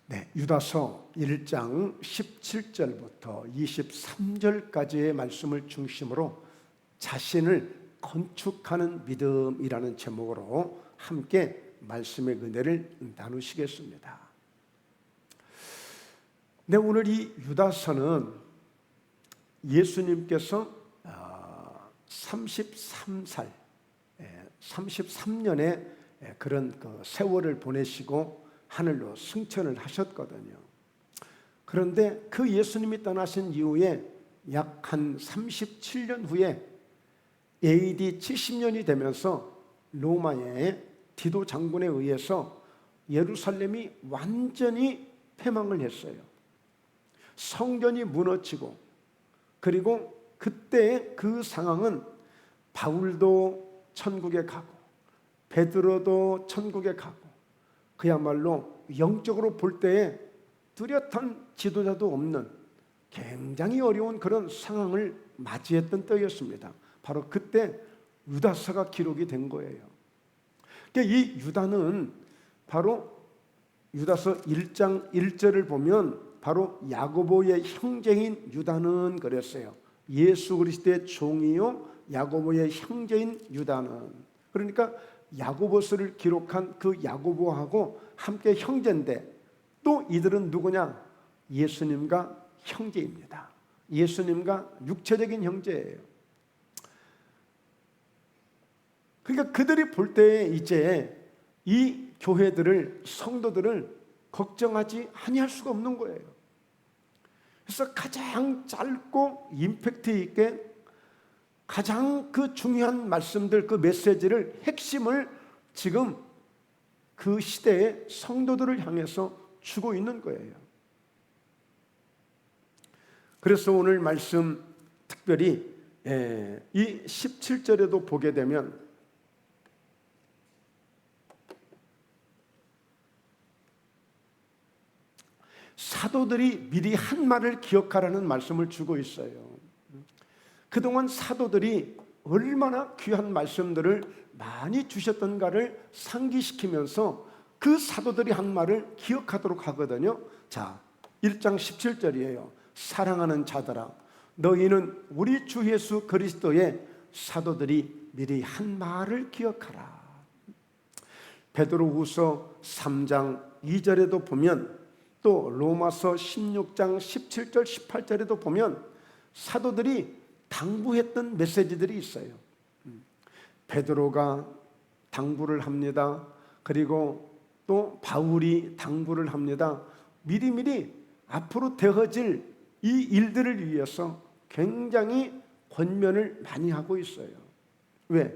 네, 유다서 1장 17절부터 23절까지의 말씀을 중심으로 자신을 건축하는 믿음이라는 제목으로 함께 말씀의 은혜를 나누시겠습니다. 네, 오늘 이 유다서는 예수님께서 33년의 그런 세월을 보내시고 하늘로 승천을 하셨거든요. 그런데 그 예수님이 떠나신 이후에 약 한 37년 후에 AD 70년이 되면서 로마의 디도 장군에 의해서 예루살렘이 완전히 패망을 했어요. 성전이 무너지고, 그리고 그때의 그 상황은 바울도 천국에 가고 베드로도 천국에 가고, 그야말로 영적으로 볼 때에 뚜렷한 지도자도 없는 굉장히 어려운 그런 상황을 맞이했던 때였습니다. 바로 그때 유다서가 기록이 된 거예요. 그러니까 이 유다는 바로 유다서 1장 1절을 보면 바로 야고보의 형제인 유다는 그랬어요. 예수 그리스도의 종이요 야고보의 형제인 유다는, 그러니까 야고보서를 기록한 그 야고보하고 함께 형제인데, 또 이들은 누구냐? 예수님과 형제입니다. 예수님과 육체적인 형제예요. 그러니까 그들이 볼 때 이제 이 교회들을, 성도들을 걱정하지 아니할 수가 없는 거예요. 그래서 가장 짧고 임팩트 있게 가장 그 중요한 말씀들, 그 메시지를, 핵심을 지금 그 시대의 성도들을 향해서 주고 있는 거예요. 그래서 오늘 말씀 특별히 이 17절에도 보게 되면 사도들이 미리 한 말을 기억하라는 말씀을 주고 있어요. 그동안 사도들이 얼마나 귀한 말씀들을 많이 주셨던가를 상기시키면서 그 사도들이 한 말을 기억하도록 하거든요. 자, 1장 17절이에요. 사랑하는 자들아, 너희는 우리 주 예수 그리스도의 사도들이 미리 한 말을 기억하라. 베드로후서 3장 2절에도 보면, 또 로마서 16장 17절 18절에도 보면 사도들이 당부했던 메시지들이 있어요. 베드로가 당부를 합니다. 그리고 또 바울이 당부를 합니다. 미리미리 앞으로 되어질 이 일들을 위해서 굉장히 권면을 많이 하고 있어요. 왜?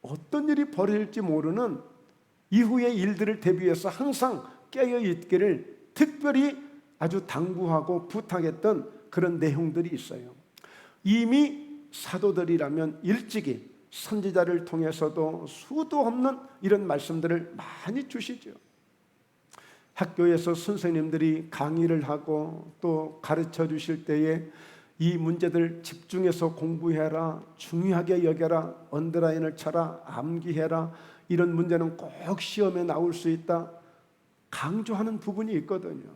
어떤 일이 벌어질지 모르는 이후의 일들을 대비해서 항상 깨어있기를 특별히 아주 당부하고 부탁했던 그런 내용들이 있어요. 이미 사도들이라면 일찍이 선지자를 통해서도 수도 없는 이런 말씀들을 많이 주시죠. 학교에서 선생님들이 강의를 하고 또 가르쳐 주실 때에 이 문제들 집중해서 공부해라, 중요하게 여겨라, 언더라인을 쳐라, 암기해라, 이런 문제는 꼭 시험에 나올 수 있다, 강조하는 부분이 있거든요.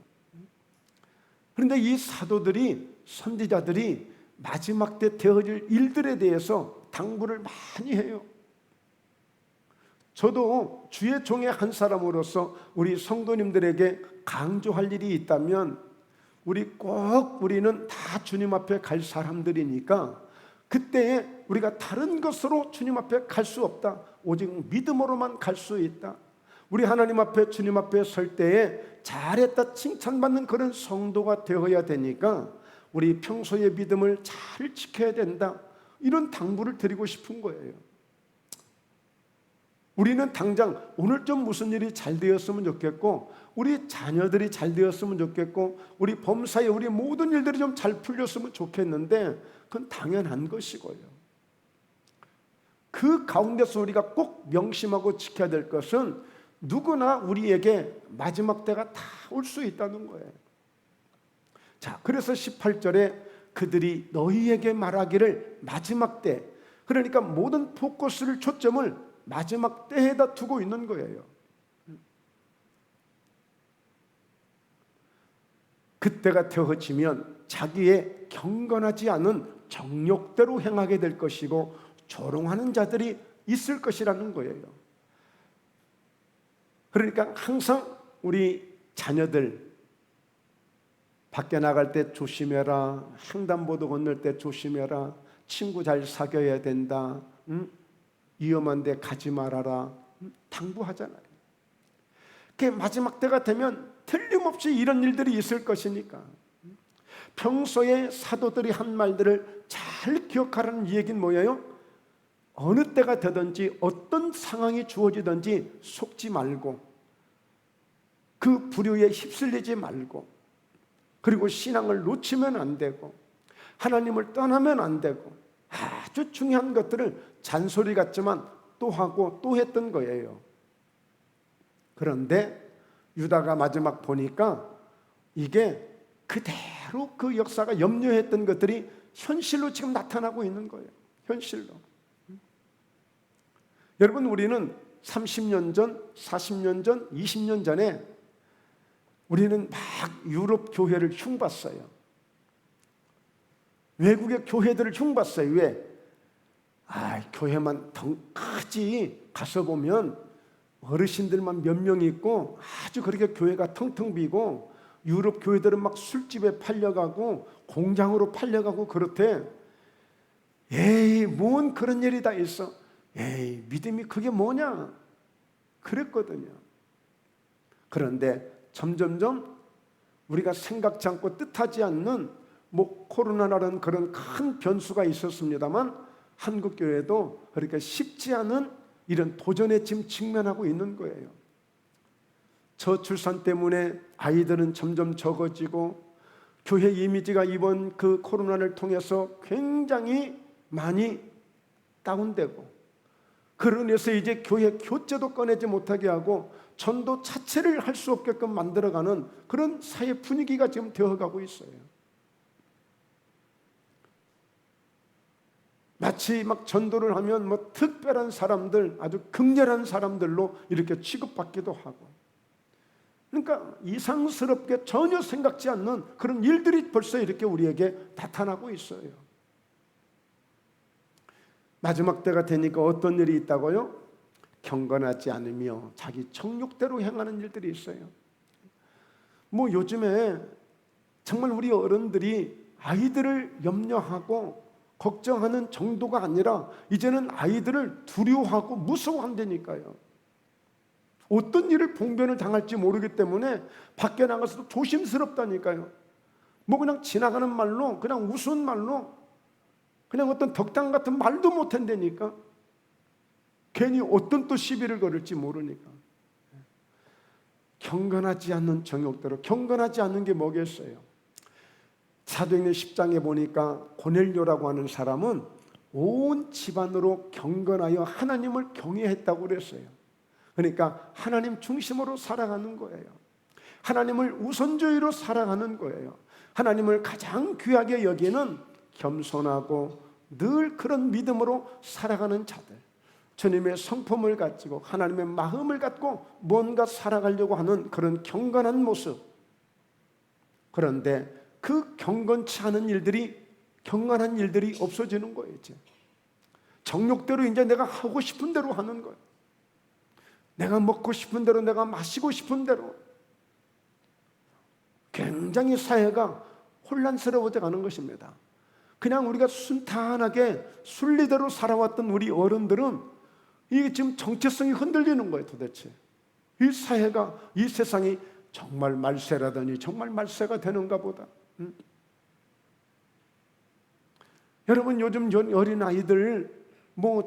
그런데 이 사도들이, 선지자들이 마지막 때 되어질 일들에 대해서 당부를 많이 해요. 저도 주의 종의 한 사람으로서 우리 성도님들에게 강조할 일이 있다면, 우리는 다 주님 앞에 갈 사람들이니까 그때에 우리가 다른 것으로 주님 앞에 갈 수 없다. 오직 믿음으로만 갈 수 있다. 우리 하나님 앞에, 주님 앞에 설 때에 잘했다 칭찬받는 그런 성도가 되어야 되니까 우리 평소의 믿음을 잘 지켜야 된다. 이런 당부를 드리고 싶은 거예요. 우리는 당장 오늘 좀 무슨 일이 잘 되었으면 좋겠고, 우리 자녀들이 잘 되었으면 좋겠고, 우리 범사에 우리 모든 일들이 좀 잘 풀렸으면 좋겠는데, 그건 당연한 것이고요. 그 가운데서 우리가 꼭 명심하고 지켜야 될 것은 누구나 우리에게 마지막 때가 다 올 수 있다는 거예요. 자, 그래서 18절에 그들이 너희에게 말하기를 마지막 때, 그러니까 모든 포커스를, 초점을 마지막 때에다 두고 있는 거예요. 그때가 되어지면 자기의 경건하지 않은 정욕대로 행하게 될 것이고 조롱하는 자들이 있을 것이라는 거예요. 그러니까 항상 우리 자녀들 밖에 나갈 때 조심해라, 횡단보도 건널 때 조심해라, 친구 잘 사귀어야 된다, 위험한 데 가지 말아라, 당부하잖아요. 그 마지막 때가 되면 틀림없이 이런 일들이 있을 것이니까 평소에 사도들이 한 말들을 잘 기억하라는 얘기는 뭐예요? 어느 때가 되든지 어떤 상황이 주어지든지 속지 말고 그 부류에 휩쓸리지 말고, 그리고 신앙을 놓치면 안 되고 하나님을 떠나면 안 되고, 아주 중요한 것들을 잔소리 같지만 또 하고 또 했던 거예요. 그런데 유다가 마지막 보니까 이게 그대로 그 역사가 염려했던 것들이 현실로 지금 나타나고 있는 거예요. 현실로. 여러분, 우리는 30년 전, 40년 전, 20년 전에 우리는 막 유럽 교회를 흉봤어요. 외국의 교회들을 흉봤어요. 왜? 교회만 덩 크지, 가서 보면 어르신들만 몇 명 있고 아주 그렇게 교회가 텅텅 비고, 유럽 교회들은 막 술집에 팔려가고 공장으로 팔려가고 그렇대. 에이, 뭔 그런 일이 다 있어. 에이, 믿음이 그게 뭐냐, 그랬거든요. 그런데 점점점 우리가 생각지 않고 뜻하지 않는 코로나라는 그런 큰 변수가 있었습니다만 한국 교회도 그렇게 쉽지 않은 이런 도전에 지금 직면하고 있는 거예요. 저출산 때문에 아이들은 점점 적어지고 교회 이미지가 이번 그 코로나를 통해서 굉장히 많이 다운되고, 그러면서 이제 교회 교재도 꺼내지 못하게 하고 전도 자체를 할 수 없게끔 만들어가는 그런 사회 분위기가 지금 되어가고 있어요. 마치 막 전도를 하면 특별한 사람들, 아주 극렬한 사람들로 이렇게 취급받기도 하고, 그러니까 이상스럽게 전혀 생각지 않는 그런 일들이 벌써 이렇게 우리에게 나타나고 있어요. 마지막 때가 되니까 어떤 일이 있다고요? 경건하지 않으며 자기 정욕대로 행하는 일들이 있어요. 요즘에 정말 우리 어른들이 아이들을 염려하고 걱정하는 정도가 아니라 이제는 아이들을 두려워하고 무서워한다니까요. 어떤 일을 봉변을 당할지 모르기 때문에 밖에 나가서도 조심스럽다니까요. 그냥 지나가는 말로, 그냥 우스운 말로, 그냥 어떤 덕담 같은 말도 못한다니까. 괜히 어떤 또 시비를 걸을지 모르니까. 경건하지 않는 정욕대로, 경건하지 않는 게 뭐겠어요? 사도행전 10장에 보니까 고넬료라고 하는 사람은 온 집안으로 경건하여 하나님을 경외했다고 그랬어요. 그러니까 하나님 중심으로 살아가는 거예요. 하나님을 우선주의로 살아가는 거예요. 하나님을 가장 귀하게 여기는 겸손하고 늘 그런 믿음으로 살아가는 자들, 주님의 성품을 가지고 하나님의 마음을 갖고 뭔가 살아가려고 하는 그런 경건한 모습. 그런데 그 경건치 않은 일들이, 경건한 일들이 없어지는 거예요. 이제 정욕대로 이제 내가 하고 싶은 대로 하는 거예요. 내가 먹고 싶은 대로, 내가 마시고 싶은 대로. 굉장히 사회가 혼란스러워져 가는 것입니다. 그냥 우리가 순탄하게 순리대로 살아왔던 우리 어른들은 이게 지금 정체성이 흔들리는 거예요. 도대체 이 사회가, 이 세상이 정말 말세라더니 정말 말세가 되는가 보다. 여러분, 요즘 어린 아이들,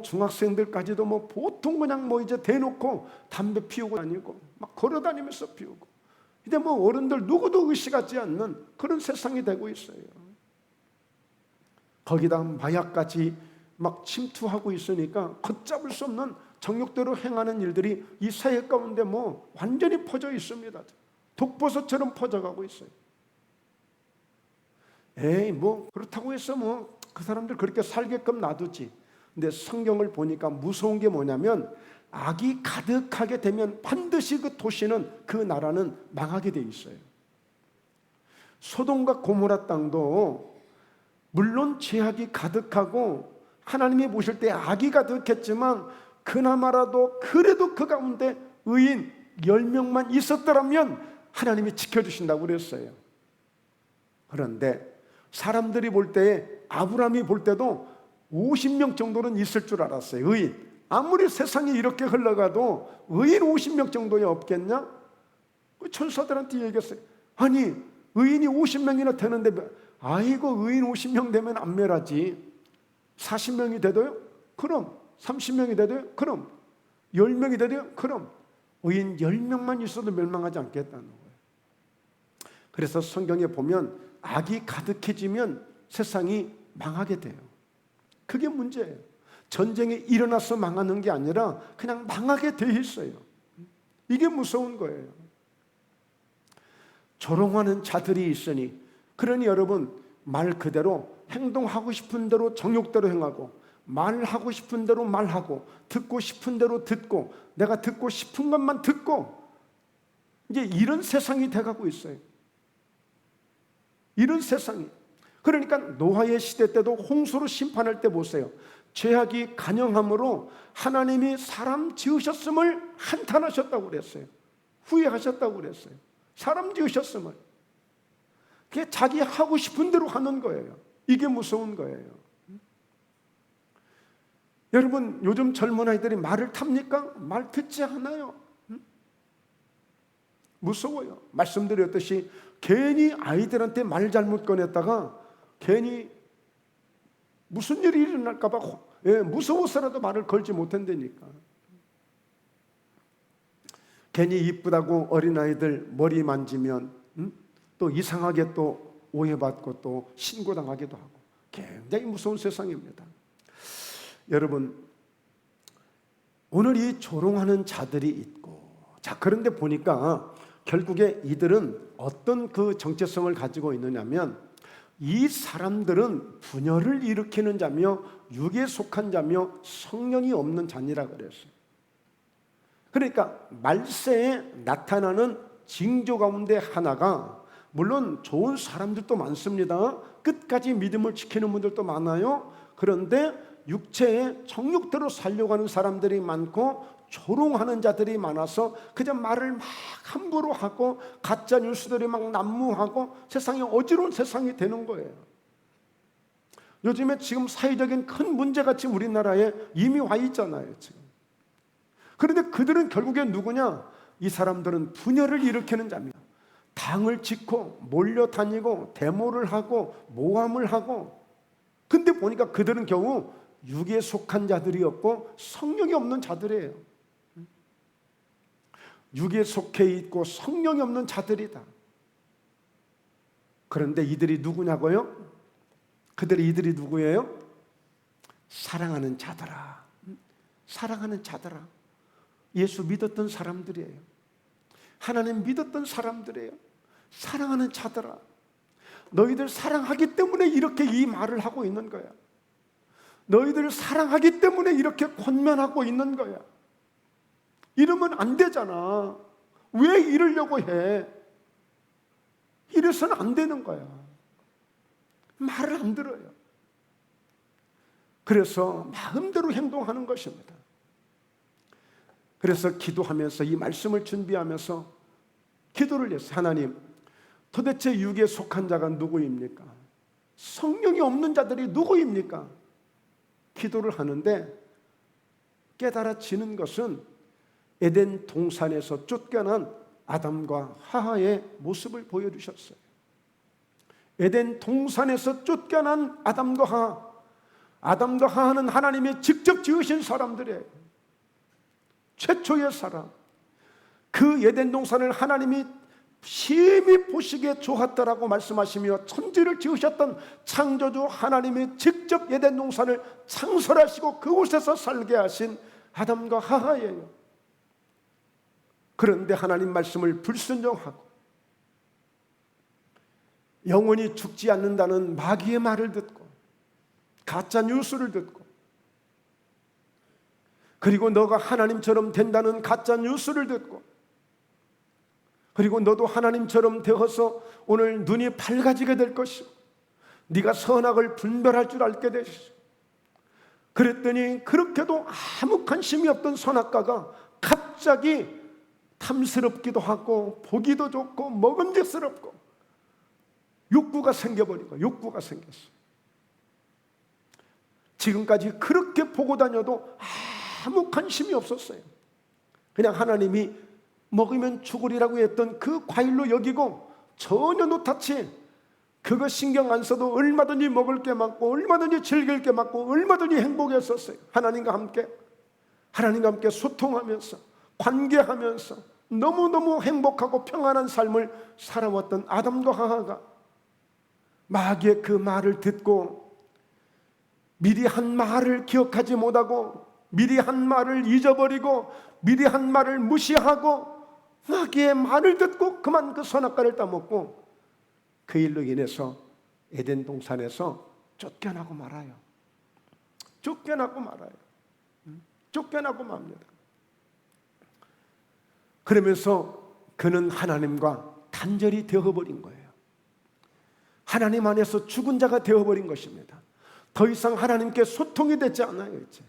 중학생들까지도 보통 그냥 이제 대놓고 담배 피우고 다니고 막 걸어 다니면서 피우고, 이제 어른들 누구도 의식하지 않는 그런 세상이 되고 있어요. 거기다 마약까지 막 침투하고 있으니까 걷잡을 수 없는 정욕대로 행하는 일들이 이 사회 가운데 완전히 퍼져 있습니다. 독버섯처럼 퍼져가고 있어요. 에이, 그렇다고 해서 그 사람들 그렇게 살게끔 놔두지. 근데 성경을 보니까 무서운 게 뭐냐면, 악이 가득하게 되면 반드시 그 도시는, 그 나라는 망하게 돼 있어요. 소돔과 고모라 땅도 물론 죄악이 가득하고 하나님이 보실 때 악이 가득했지만 그나마라도 그래도 그 가운데 의인 10명만 있었더라면 하나님이 지켜주신다고 그랬어요. 그런데 사람들이 볼 때에, 아브라함이 볼 때도 50명 정도는 있을 줄 알았어요. 의인. 아무리 세상이 이렇게 흘러가도 의인 50명 정도야 없겠냐? 천사들한테 얘기했어요. 아니 의인이 50명이나 되는데, 아이고 의인 50명 되면 안 멸하지. 40명이 돼도요? 그럼. 30명이 돼도요? 그럼. 10명이 돼도요? 그럼. 의인 10명만 있어도 멸망하지 않겠다는 거예요. 그래서 성경에 보면 악이 가득해지면 세상이 망하게 돼요. 그게 문제예요. 전쟁이 일어나서 망하는 게 아니라 그냥 망하게 돼 있어요. 이게 무서운 거예요. 조롱하는 자들이 있으니, 그러니 여러분 말 그대로 행동하고 싶은 대로 정욕대로 행하고, 말하고 싶은 대로 말하고, 듣고 싶은 대로 듣고, 내가 듣고 싶은 것만 듣고, 이제 이런 세상이 돼가고 있어요. 이런 세상이. 그러니까 노아의 시대 때도 홍수로 심판할 때 보세요. 죄악이 간영함으로 하나님이 사람 지으셨음을 한탄하셨다고 그랬어요. 후회하셨다고 그랬어요. 사람 지으셨음을. 그게 자기 하고 싶은 대로 하는 거예요. 이게 무서운 거예요. 여러분 요즘 젊은 아이들이 말을 탑니까? 말 듣지 않아요. 무서워요. 말씀드렸듯이 괜히 아이들한테 말 잘못 꺼냈다가 괜히 무슨 일이 일어날까 봐 무서워서라도 말을 걸지 못한다니까. 괜히 이쁘다고 어린아이들 머리 만지면 또 이상하게 또 오해받고 또 신고당하기도 하고, 굉장히 무서운 세상입니다. 여러분 오늘 이 조롱하는 자들이 있고, 자 그런데 보니까 결국에 이들은 어떤 그 정체성을 가지고 있느냐면, 이 사람들은 분열을 일으키는 자며 육에 속한 자며 성령이 없는 자니라 그랬어요. 그러니까 말세에 나타나는 징조 가운데 하나가, 물론 좋은 사람들도 많습니다. 끝까지 믿음을 지키는 분들도 많아요. 그런데 육체의 정욕대로 살려고 하는 사람들이 많고 조롱하는 자들이 많아서 그저 말을 막 함부로 하고 가짜 뉴스들이 막 난무하고 세상이 어지러운 세상이 되는 거예요. 요즘에 지금 사회적인 큰 문제가 지금 우리나라에 이미 와 있잖아요. 지금. 그런데 그들은 결국에 누구냐? 이 사람들은 분열을 일으키는 자입니다. 당을 짓고 몰려다니고 데모를 하고 모함을 하고, 근데 보니까 그들은 겨우 육에 속한 자들이었고 성령이 없는 자들이에요. 육에 속해 있고 성령이 없는 자들이다. 그런데 이들이 누구냐고요? 이들이 누구예요? 사랑하는 자들아. 사랑하는 자들아. 예수 믿었던 사람들이에요. 하나님 믿었던 사람들이에요. 사랑하는 자들아. 너희들 사랑하기 때문에 이렇게 이 말을 하고 있는 거야. 너희들을 사랑하기 때문에 이렇게 권면하고 있는 거야. 이러면 안 되잖아. 왜 이러려고 해? 이래서는 안 되는 거야. 말을 안 들어요. 그래서 마음대로 행동하는 것입니다. 그래서 기도하면서, 이 말씀을 준비하면서 기도를 했어요. 하나님, 도대체 육에 속한 자가 누구입니까? 성령이 없는 자들이 누구입니까? 기도를 하는데 깨달아지는 것은 에덴 동산에서 쫓겨난 아담과 하와의 모습을 보여주셨어요. 에덴 동산에서 쫓겨난 아담과 하와. 아담과 하와는 하나님이 직접 지으신 사람들이에요. 최초의 사람. 그 에덴 동산을 하나님이 심히 보시기에 좋았더라고 말씀하시며 천지를 지으셨던 창조주 하나님이 직접 에덴 동산을 창설하시고 그곳에서 살게 하신 아담과 하와예요. 그런데 하나님 말씀을 불순종하고 영원히 죽지 않는다는 마귀의 말을 듣고 가짜 뉴스를 듣고, 그리고 너가 하나님처럼 된다는 가짜 뉴스를 듣고, 그리고 너도 하나님처럼 되어서 오늘 눈이 밝아지게 될 것이고 네가 선악을 분별할 줄 알게 되시오. 그랬더니 그렇게도 아무 관심이 없던 선악과가 갑자기 탐스럽기도 하고 보기도 좋고 먹음직스럽고 욕구가 생겨버리고 욕구가 생겼어. 지금까지 그렇게 보고 다녀도 아무 관심이 없었어요. 그냥 하나님이 먹으면 죽으리라고 했던 그 과일로 여기고 전혀 노타치, 그거 신경 안 써도 얼마든지 먹을 게 많고 얼마든지 즐길 게 많고 얼마든지 행복했었어요. 하나님과 함께 소통하면서 관계하면서 너무너무 행복하고 평안한 삶을 살아왔던 아담과 하와가 마귀의 그 말을 듣고 미리 한 말을 기억하지 못하고 미리 한 말을 잊어버리고 미리 한 말을 무시하고 마귀의 말을 듣고 그만 그 선악과를 따먹고 그 일로 인해서 에덴 동산에서 쫓겨나고 말아요. 쫓겨나고 말아요. 쫓겨나고 맙니다. 그러면서 그는 하나님과 단절이 되어버린 거예요. 하나님 안에서 죽은 자가 되어버린 것입니다. 더 이상 하나님께 소통이 되지 않아요. 이제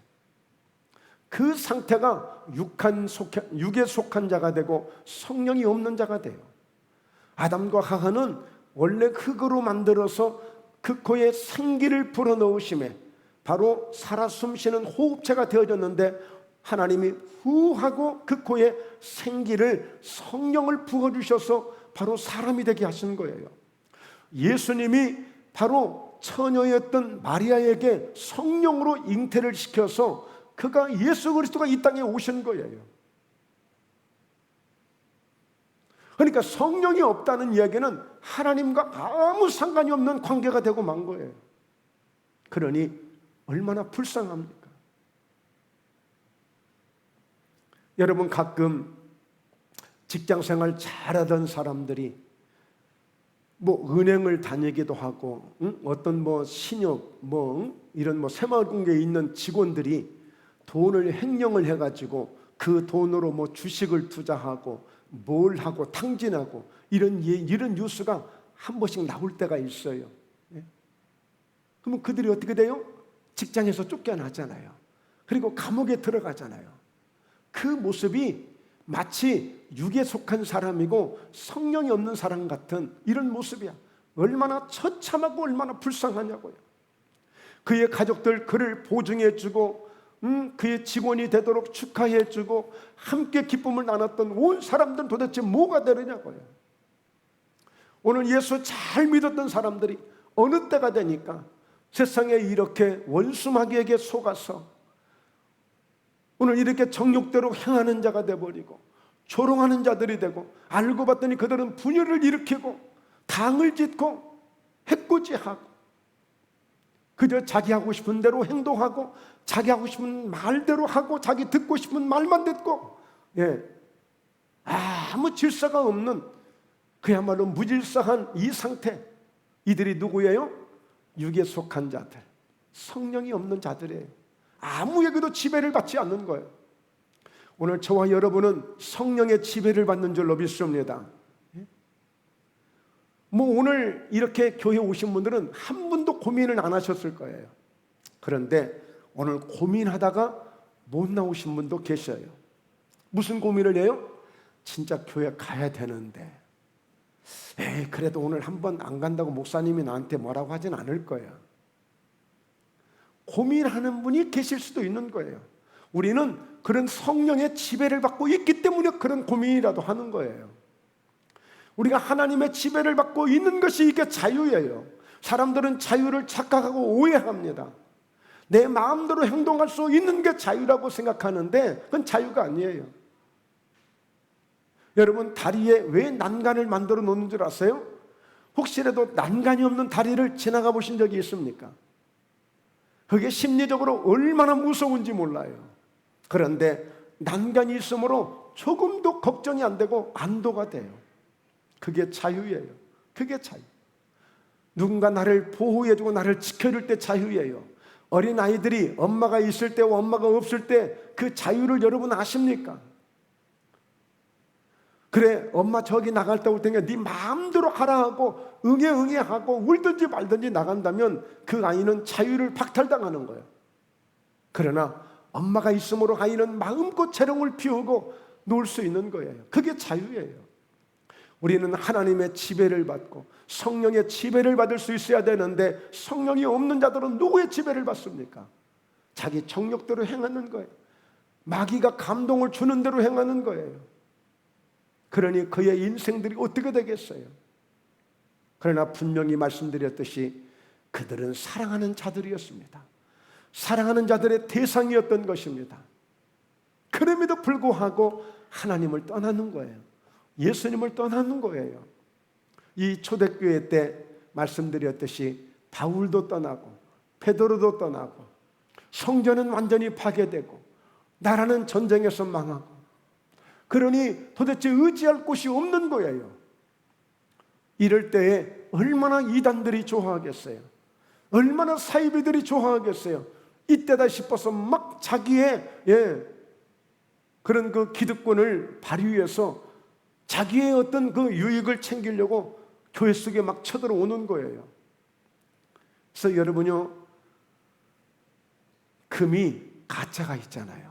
그 상태가 육에 속한 자가 되고 성령이 없는 자가 돼요. 아담과 하와는 원래 흙으로 만들어서 그 코에 생기를 불어넣으심에 바로 살아 숨쉬는 호흡체가 되어졌는데 하나님이 후 하고 그 코에 생기를 성령을 부어주셔서 바로 사람이 되게 하신 거예요. 예수님이 바로 처녀였던 마리아에게 성령으로 잉태를 시켜서 그가 예수 그리스도가 이 땅에 오신 거예요. 그러니까 성령이 없다는 이야기는 하나님과 아무 상관이 없는 관계가 되고 만 거예요. 그러니 얼마나 불쌍합니까? 여러분, 가끔 직장생활 잘하던 사람들이 은행을 다니기도 하고 어떤 신협 이런 새마을공고에 있는 직원들이 돈을 횡령을 해가지고 그 돈으로 주식을 투자하고 뭘 하고 탕진하고 이런 뉴스가 한 번씩 나올 때가 있어요. 그러면 그들이 어떻게 돼요? 직장에서 쫓겨나잖아요. 그리고 감옥에 들어가잖아요. 그 모습이 마치 육에 속한 사람이고 성령이 없는 사람 같은 이런 모습이야. 얼마나 처참하고 얼마나 불쌍하냐고요. 그의 가족들 그를 보증해주고 그의 직원이 되도록 축하해주고 함께 기쁨을 나눴던 온 사람들은 도대체 뭐가 되느냐고요. 오늘 예수 잘 믿었던 사람들이 어느 때가 되니까 세상에 이렇게 원수마귀에게 속아서 오늘 이렇게 정욕대로 행하는 자가 되어버리고 조롱하는 자들이 되고 알고 봤더니 그들은 분열을 일으키고 당을 짓고 해코지하고 그저 자기 하고 싶은 대로 행동하고 자기 하고 싶은 말대로 하고 자기 듣고 싶은 말만 듣고 아무 질서가 없는 그야말로 무질서한 이 상태, 이들이 누구예요? 육에 속한 자들, 성령이 없는 자들이에요. 아무에게도 지배를 받지 않는 거예요. 오늘 저와 여러분은 성령의 지배를 받는 줄로 믿습니다. 오늘 이렇게 교회 오신 분들은 한 번도 고민을 안 하셨을 거예요. 그런데 오늘 고민하다가 못 나오신 분도 계셔요. 무슨 고민을 해요? 진짜 교회 가야 되는데 그래도 오늘 한번 안 간다고 목사님이 나한테 뭐라고 하진 않을 거야. 고민하는 분이 계실 수도 있는 거예요. 우리는 그런 성령의 지배를 받고 있기 때문에 그런 고민이라도 하는 거예요. 우리가 하나님의 지배를 받고 있는 것이 이게 자유예요. 사람들은 자유를 착각하고 오해합니다. 내 마음대로 행동할 수 있는 게 자유라고 생각하는데 그건 자유가 아니에요. 여러분, 다리에 왜 난간을 만들어 놓는 줄 아세요? 혹시라도 난간이 없는 다리를 지나가 보신 적이 있습니까? 그게 심리적으로 얼마나 무서운지 몰라요. 그런데 난간이 있으므로 조금도 걱정이 안 되고 안도가 돼요. 그게 자유예요. 그게 자유. 누군가 나를 보호해주고 나를 지켜줄 때 자유예요. 어린아이들이 엄마가 있을 때와 엄마가 없을 때 그 자유를 여러분 아십니까? 그래, 엄마 저기 나갔다 올 테니까 네 마음대로 하라 하고 응애 하고 울든지 말든지 나간다면 그 아이는 자유를 박탈당하는 거예요. 그러나 엄마가 있으므로 아이는 마음껏 재롱을 피우고 놀 수 있는 거예요. 그게 자유예요. 우리는 하나님의 지배를 받고 성령의 지배를 받을 수 있어야 되는데, 성령이 없는 자들은 누구의 지배를 받습니까? 자기 정욕대로 행하는 거예요. 마귀가 감동을 주는 대로 행하는 거예요. 그러니 그의 인생들이 어떻게 되겠어요? 그러나 분명히 말씀드렸듯이 그들은 사랑하는 자들이었습니다. 사랑하는 자들의 대상이었던 것입니다. 그럼에도 불구하고 하나님을 떠나는 거예요. 예수님을 떠나는 거예요. 이 초대교회 때 말씀드렸듯이 바울도 떠나고 베드로도 떠나고 성전은 완전히 파괴되고 나라는 전쟁에서 망하고, 그러니 도대체 의지할 곳이 없는 거예요. 이럴 때에 얼마나 이단들이 좋아하겠어요? 얼마나 사이비들이 좋아하겠어요? 이때다 싶어서 막 자기의 그런 그 기득권을 발휘해서 자기의 어떤 그 유익을 챙기려고 교회 속에 막 쳐들어오는 거예요. 그래서 여러분요, 금이 가짜가 있잖아요.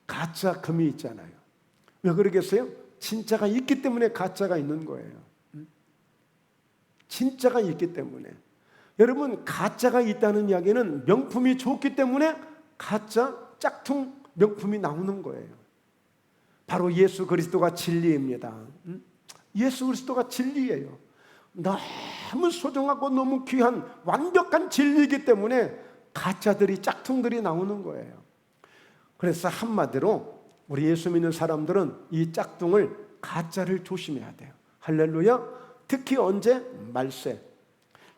가짜 금이 있잖아요. 왜 그러겠어요? 진짜가 있기 때문에 가짜가 있는 거예요. 진짜가 있기 때문에. 여러분, 가짜가 있다는 이야기는 명품이 좋기 때문에 가짜 짝퉁 명품이 나오는 거예요. 바로 예수 그리스도가 진리입니다. 예수 그리스도가 진리예요. 너무 소중하고 너무 귀한 완벽한 진리이기 때문에 가짜들이, 짝퉁들이 나오는 거예요. 그래서 한마디로 우리 예수 믿는 사람들은 이 짝퉁을, 가짜를 조심해야 돼요. 할렐루야. 특히 언제? 말세.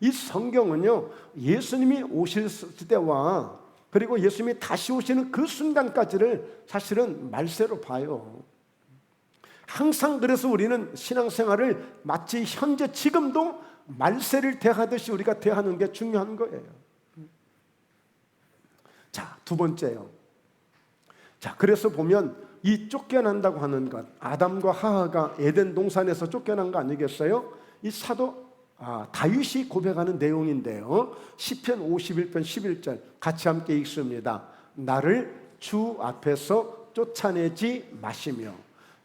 이 성경은요, 예수님이 오실 때와 그리고 예수님이 다시 오시는 그 순간까지를 사실은 말세로 봐요. 항상 그래서 우리는 신앙생활을 마치 현재 지금도 말세를 대하듯이 우리가 대하는 게 중요한 거예요. 자, 두 번째요. 자, 그래서 보면 이 쫓겨난다고 하는 것, 아담과 하하가 에덴 동산에서 쫓겨난 거 아니겠어요? 이 사도 다윗이 고백하는 내용인데요. 시편 51편 11절 같이 함께 읽습니다. 나를 주 앞에서 쫓아내지 마시며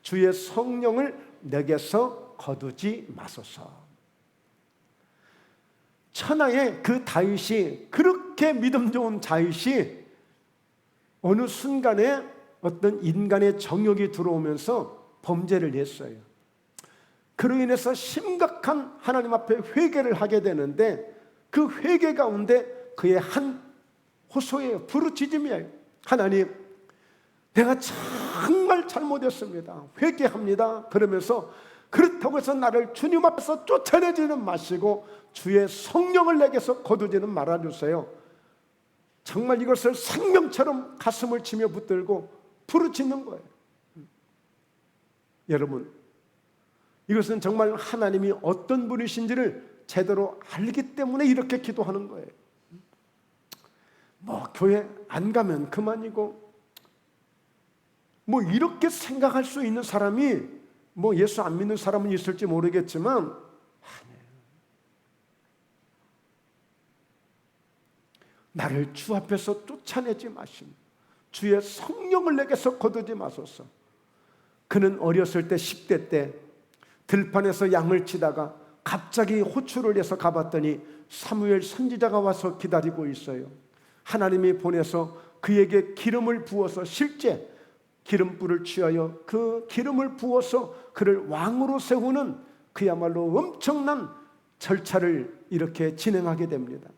주의 성령을 내게서 거두지 마소서. 천하의 그 다윗이, 그렇게 믿음 좋은 다윗이 어느 순간에 어떤 인간의 정욕이 들어오면서 범죄를 했어요. 그로 인해서 심각한 하나님 앞에 회개를 하게 되는데, 그 회개 가운데 그의 한 호소예요. 부르짖음이에요. 하나님, 내가 정말 잘못했습니다. 회개합니다. 그러면서 그렇다고 해서 나를 주님 앞에서 쫓아내지는 마시고 주의 성령을 내게서 거두지는 말아주세요. 정말 이것을 생명처럼 가슴을 치며 붙들고 부르짖는 거예요. 여러분, 이것은 정말 하나님이 어떤 분이신지를 제대로 알기 때문에 이렇게 기도하는 거예요. 뭐 교회 안 가면 그만이고, 뭐 이렇게 생각할 수 있는 사람이, 뭐 예수 안 믿는 사람은 있을지 모르겠지만 아니에요. 나를 주 앞에서 쫓아내지 마시며 주의 성령을 내게서 거두지 마소서. 그는 어렸을 때 10대 때 들판에서 양을 치다가 갑자기 호출을 해서 가봤더니 사무엘 선지자가 와서 기다리고 있어요. 하나님이 보내서 그에게 기름을 부어서, 실제 기름불을 취하여 그 기름을 부어서 그를 왕으로 세우는 그야말로 엄청난 절차를 이렇게 진행하게 됩니다.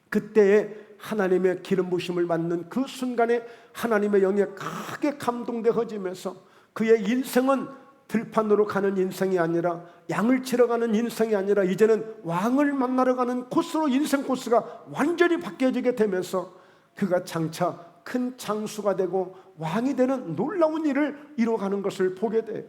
그때에 하나님의 기름 부심을 받는 그 순간에 하나님의 영에 크게 감동되어지면서 그의 인생은 들판으로 가는 인생이 아니라, 양을 치러 가는 인생이 아니라 이제는 왕을 만나러 가는 코스로 인생 코스가 완전히 바뀌어지게 되면서 그가 장차 큰 장수가 되고 왕이 되는 놀라운 일을 이루어가는 것을 보게 돼요.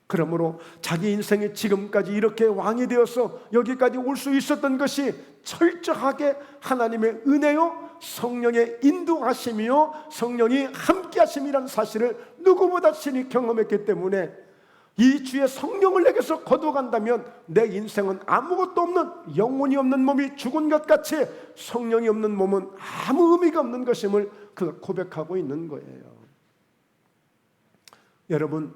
그러므로 자기 인생이 지금까지 이렇게 왕이 되어서 여기까지 올 수 있었던 것이 철저하게 하나님의 은혜요 성령의 인도하심이요 성령이 함께하심이라는 사실을 누구보다 친히 경험했기 때문에 이 주의 성령을 내게서 거둬간다면 내 인생은 아무것도 없는, 영혼이 없는 몸이 죽은 것 같이 성령이 없는 몸은 아무 의미가 없는 것임을 그가 고백하고 있는 거예요. 여러분,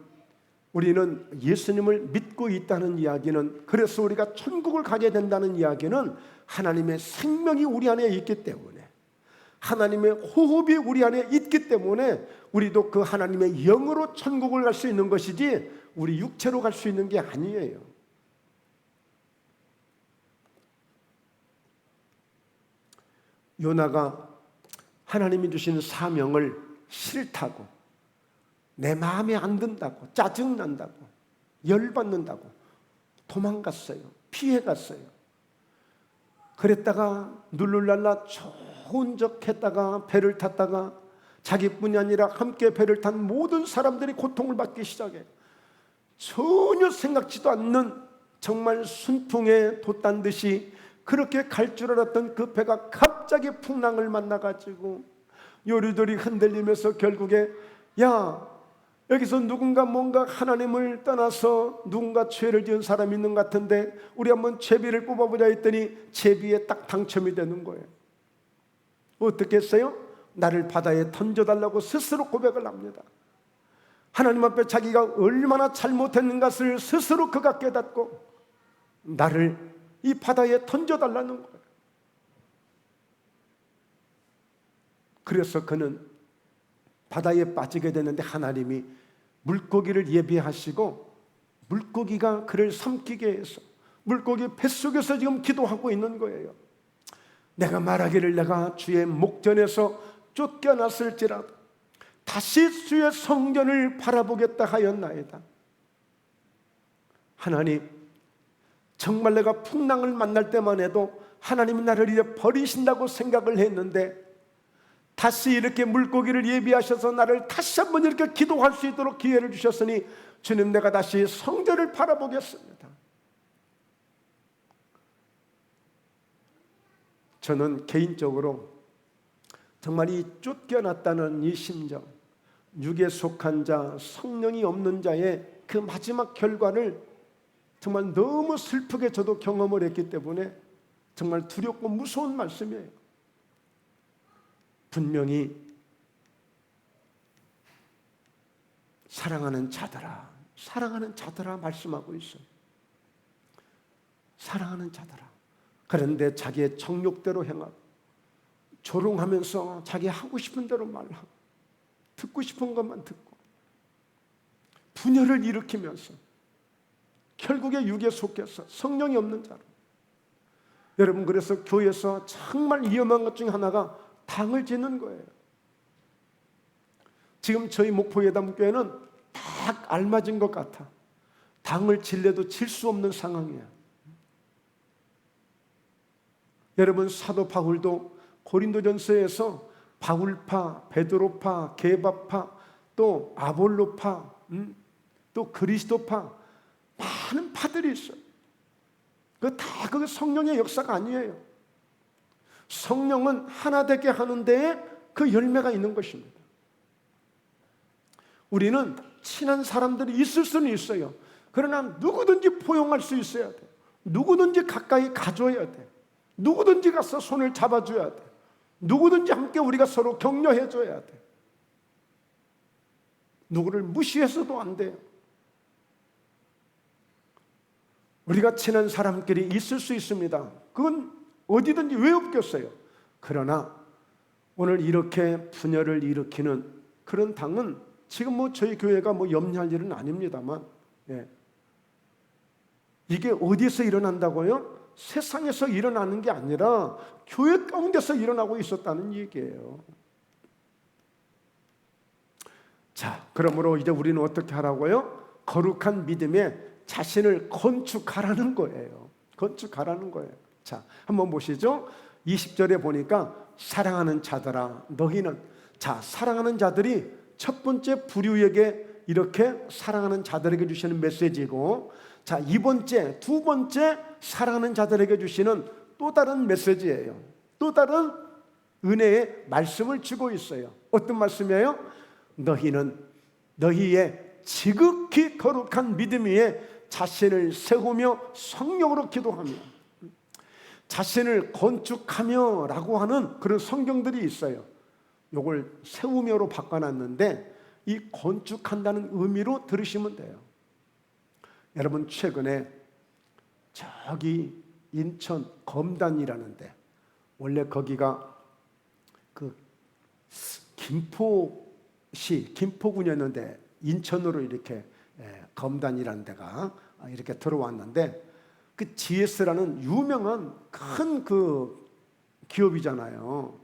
우리는 예수님을 믿고 있다는 이야기는, 그래서 우리가 천국을 가게 된다는 이야기는 하나님의 생명이 우리 안에 있기 때문에, 하나님의 호흡이 우리 안에 있기 때문에 우리도 그 하나님의 영으로 천국을 갈 수 있는 것이지 우리 육체로 갈 수 있는 게 아니에요. 요나가 하나님이 주신 사명을 싫다고, 내 마음에 안 든다고, 짜증난다고, 열받는다고 도망갔어요. 피해갔어요. 그랬다가 룰루랄라 좋은 척 했다가 배를 탔다가 자기뿐이 아니라 함께 배를 탄 모든 사람들이 고통을 받기 시작해요. 전혀 생각지도 않는 정말 순풍에 돛단 듯이 그렇게 갈 줄 알았던 그 배가 갑자기 풍랑을 만나가지고 요리조리 흔들리면서 결국에 야, 여기서 누군가 뭔가 하나님을 떠나서 누군가 죄를 지은 사람이 있는 것 같은데 우리 한번 제비를 뽑아보자 했더니 제비에 딱 당첨이 되는 거예요. 어떻게 했어요? 나를 바다에 던져달라고 스스로 고백을 합니다. 하나님 앞에 자기가 얼마나 잘못했는 것을 스스로 그가 깨닫고 나를 이 바다에 던져달라는 거예요. 그래서 그는 바다에 빠지게 되는데 하나님이 물고기를 예비하시고 물고기가 그를 삼키게 해서 물고기 뱃속에서 지금 기도하고 있는 거예요. 내가 말하기를 내가 주의 목전에서 쫓겨났을지라도 다시 주의 성전을 바라보겠다 하였나이다. 하나님, 정말 내가 풍랑을 만날 때만 해도 하나님이 나를 이제 버리신다고 생각을 했는데 다시 이렇게 물고기를 예비하셔서 나를 다시 한번 이렇게 기도할 수 있도록 기회를 주셨으니 주님, 내가 다시 성전을 바라보겠습니다. 저는 개인적으로 정말 이 쫓겨났다는 이 심정, 육에 속한 자, 성령이 없는 자의 그 마지막 결과를 정말 너무 슬프게 저도 경험을 했기 때문에 정말 두렵고 무서운 말씀이에요. 분명히 사랑하는 자들아, 사랑하는 자들아 말씀하고 있어요. 사랑하는 자들아. 그런데 자기의 정욕대로 행하고 조롱하면서 자기 하고 싶은 대로 말하고 듣고 싶은 것만 듣고 분열을 일으키면서 결국에 육에 속해서 성령이 없는 자로. 여러분, 그래서 교회에서 정말 위험한 것 중에 하나가 당을 짓는 거예요. 지금 저희 목포예담교회는 딱 알맞은 것 같아. 당을 질래도 질 수 없는 상황이야. 여러분, 사도 바울도 고린도전서에서 바울파, 베드로파, 게바파, 또 아볼로파, 또 그리스도파, 많은 파들이 있어요. 그게 성령의 역사가 아니에요. 성령은 하나 되게 하는 데에 그 열매가 있는 것입니다. 우리는 친한 사람들이 있을 수는 있어요. 그러나 누구든지 포용할 수 있어야 돼. 누구든지 가까이 가줘야 돼. 누구든지 가서 손을 잡아줘야 돼. 누구든지 함께 우리가 서로 격려해줘야 돼. 누구를 무시해서도 안 돼요. 우리가 친한 사람끼리 있을 수 있습니다. 그건 어디든지 왜 없겠어요. 그러나 오늘 이렇게 분열을 일으키는 그런 당은 지금 저희 교회가 염려할 일은 아닙니다만, 이게 어디에서 일어난다고요? 세상에서 일어나는 게 아니라 교회 가운데서 일어나고 있었다는 얘기예요. 자, 그러므로 이제 우리는 어떻게 하라고요? 거룩한 믿음에 자신을 건축하라는 거예요. 건축하라는 거예요. 자, 한번 보시죠. 20절에 보니까 사랑하는 자들아 너희는, 자, 사랑하는 자들이 첫 번째 부류에게 이렇게 사랑하는 자들에게 주시는 메시지고, 자, 두 번째 사랑하는 자들에게 주시는 또 다른 메시지예요. 또 다른 은혜의 말씀을 주고 있어요. 어떤 말씀이에요? 너희는 너희의 지극히 거룩한 믿음 위에 자신을 세우며 성령으로 기도하며, 자신을 건축하며 라고 하는 그런 성경들이 있어요. 이걸 세우며로 바꿔놨는데 이 건축한다는 의미로 들으시면 돼요. 여러분, 최근에 저기 인천 검단이라는데, 원래 거기가 그 김포군이었는데 인천으로 이렇게 검단이라는 데가 이렇게 들어왔는데, 그 GS라는 유명한 큰 그 기업이잖아요.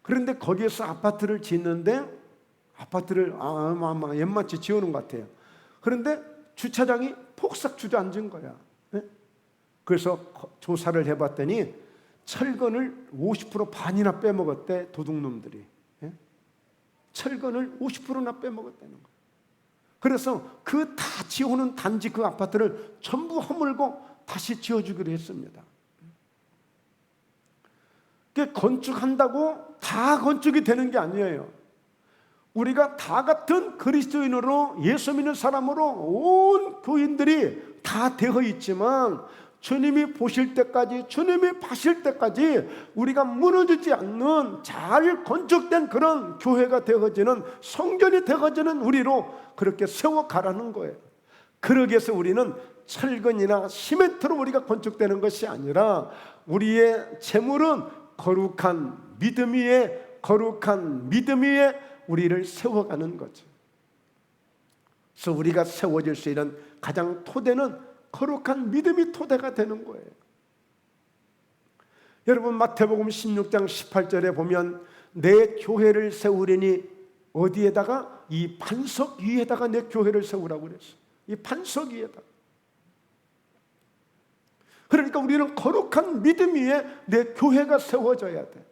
그런데 거기에서 아파트를 짓는데, 아파트를 아마 연마치 지어놓은 것 같아요. 그런데 주차장이 폭삭 주저앉은 거야. 그래서 조사를 해봤더니 철근을 50% 반이나 빼먹었대, 도둑놈들이. 철근을 50%나 빼먹었다는 거야. 그래서 그 다 지어놓은 단지 그 아파트를 전부 허물고 다시 지어주기로 했습니다. 건축한다고 다 건축이 되는 게 아니에요. 우리가 다 같은 그리스도인으로, 예수 믿는 사람으로 온 교인들이 다 되어 있지만, 주님이 보실 때까지, 주님이 봐실 때까지 우리가 무너지지 않는 잘 건축된 그런 교회가 되어지는, 성전이 되어지는 우리로 그렇게 세워가라는 거예요. 그러기 위해서 우리는 철근이나 시멘트로 우리가 건축되는 것이 아니라, 우리의 재물은 거룩한 믿음 위에, 거룩한 믿음 위에 우리를 세워가는 거죠. 그래서 우리가 세워질 수 있는 가장 토대는 거룩한 믿음이 토대가 되는 거예요. 여러분, 마태복음 16장 18절에 보면 내 교회를 세우리니, 어디에다가? 이 반석 위에다가 내 교회를 세우라고 그랬어요. 이 반석 위에다. 그러니까 우리는 거룩한 믿음 위에 내 교회가 세워져야 돼.